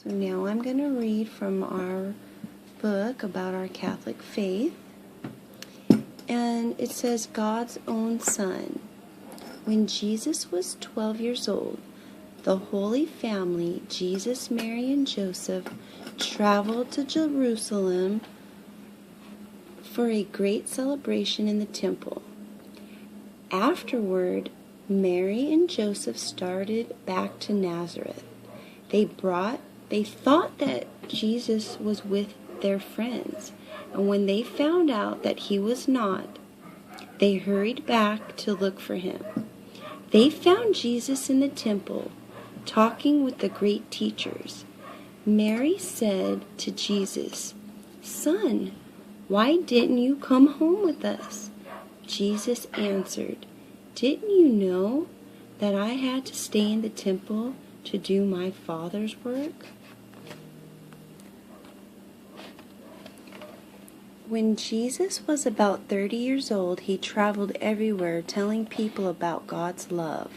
So now I'm going to read from our book about our Catholic faith. And it says, God's own Son. When Jesus was 12 years old, the Holy Family, Jesus, Mary, and Joseph, traveled to Jerusalem for a great celebration in the temple. Afterward, Mary and Joseph started back to Nazareth. They thought that Jesus was with their friends, and when they found out that he was not, they hurried back to look for him. They found Jesus in the temple, talking with the great teachers. Mary said to Jesus, "Son, why didn't you come home with us?" Jesus answered, "Didn't you know that I had to stay in the temple to do my Father's work?" When Jesus was about 30 years old, he traveled everywhere telling people about God's love.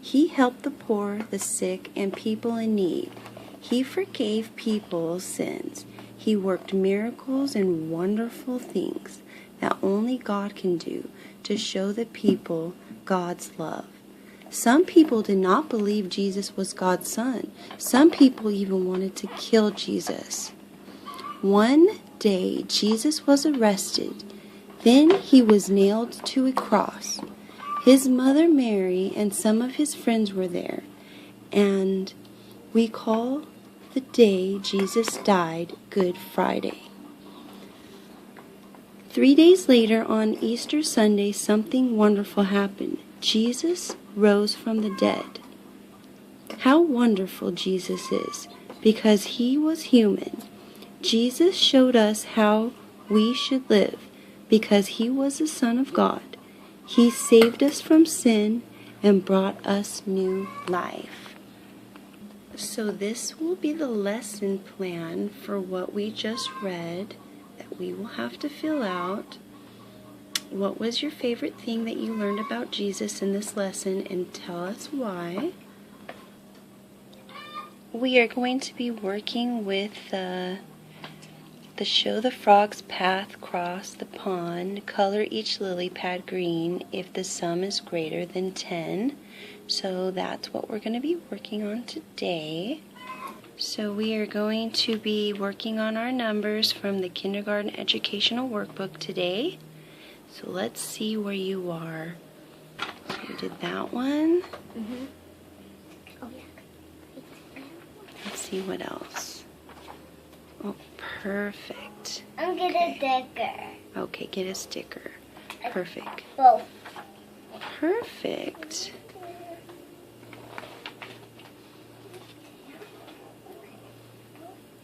He helped the poor, the sick, and people in need. He forgave people's sins. He worked miracles and wonderful things that only God can do to show the people God's love. Some people did not believe Jesus was God's son. Some people even wanted to kill Jesus. One day, Jesus was arrested. Then he was nailed to a cross. His mother Mary and some of his friends were there, and we call the day Jesus died Good Friday. 3 days later, on Easter Sunday, something wonderful happened. Jesus rose from the dead. How wonderful Jesus is, because he was human. Jesus showed us how we should live, because he was the Son of God. He saved us from sin and brought us new life. So this will be the lesson plan for what we just read that we will have to fill out. What was your favorite thing that you learned about Jesus in this lesson, and tell us why. We are going to be working with the show the frog's path across the pond, color each lily pad green if the sum is greater than 10. So that's what we're going to be working on today. So we are going to be working on our numbers from the kindergarten educational workbook today. So let's see where you are. So you did that one. Oh, yeah. Let's see what else. Oh, perfect. I'm gonna sticker. Okay, get a sticker. Perfect. Both. Perfect.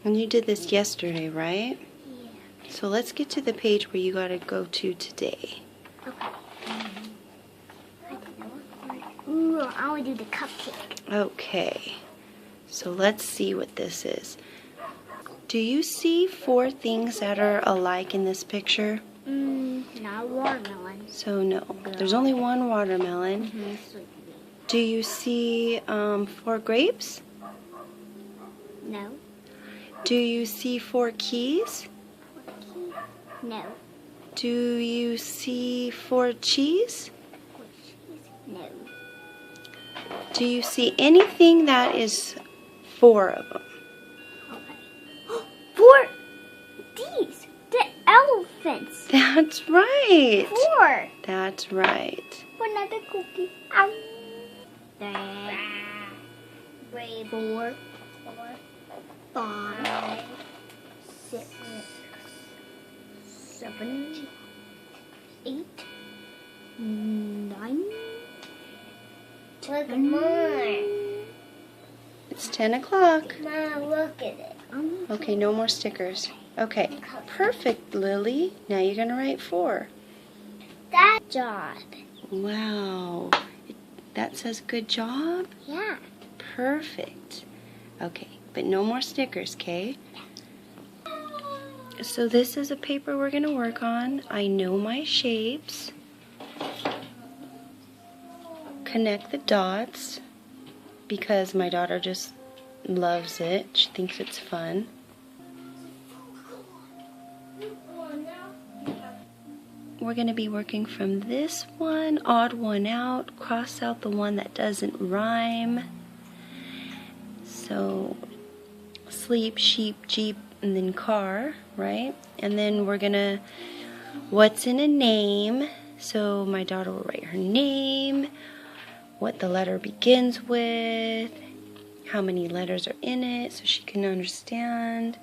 And you did this yesterday, right? Yeah. So let's get to the page where you got to go to today. Okay. Ooh, I want to do the cupcake. Okay. So let's see what this is. Do you see 4 things that are alike in this picture? Not watermelon. So no, there's only one watermelon. Do you see 4 grapes? No. Do you see 4 keys? No. Do you see 4 cheese? No. Do you see anything that is 4 of them? Okay. 4. These. The elephants. That's right. 4. That's right. Another cookie. Ow. 3, 4, 5, 6, 7, 8, 9. Look, Mom. It's 10 o'clock. Mom, look at it. Okay, no more stickers. Okay, perfect, Lily. Now you're going to write 4. That job. Wow. That says good job? Yeah. Perfect. Okay, but no more stickers, okay? So this is a paper we're going to work on. I know my shapes. Connect the dots because my daughter just loves it. She thinks it's fun. We're going to be working from this one, odd one out, cross out the one that doesn't rhyme. So, sleep, sheep, jeep, and then car, right? And then we're going to, what's in a name? So my daughter will write her name, what the letter begins with, how many letters are in it so she can understand.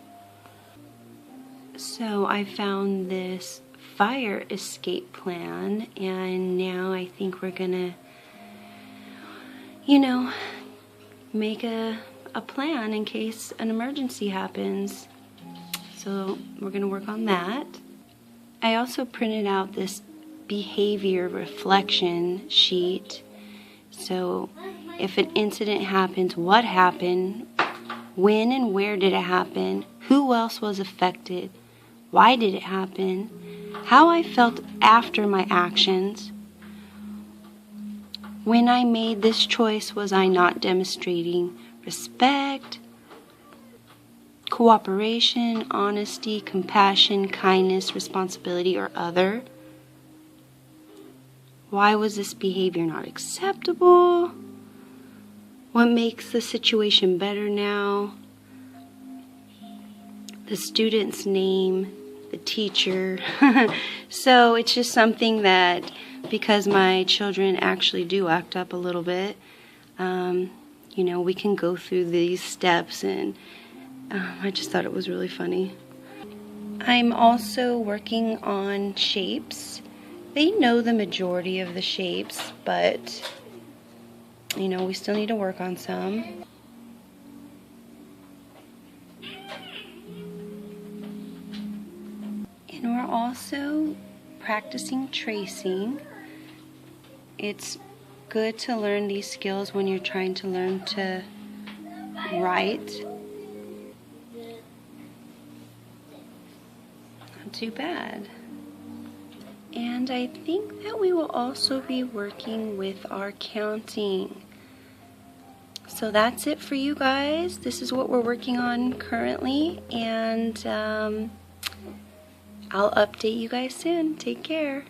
So I found this fire escape plan, and now I think we're gonna, make a plan in case an emergency happens. So we're gonna work on that. I also printed out this behavior reflection sheet. So if an incident happens, what happened, when and where did it happen, who else was affected, why did it happen, how I felt after my actions. When I made this choice, was I not demonstrating respect, cooperation, honesty, compassion, kindness, responsibility, or other? Why was this behavior not acceptable? What makes the situation better now? The student's name, the teacher. So it's just something that, because my children actually do act up a little bit, we can go through these steps, and I just thought it was really funny. I'm also working on shapes. They know the majority of the shapes, but we still need to work on some. And we're also practicing tracing. It's good to learn these skills when you're trying to learn to write. Not too bad. And I think that we will also be working with our counting. So that's it for you guys. This is what we're working on currently, and I'll update you guys soon. Take care.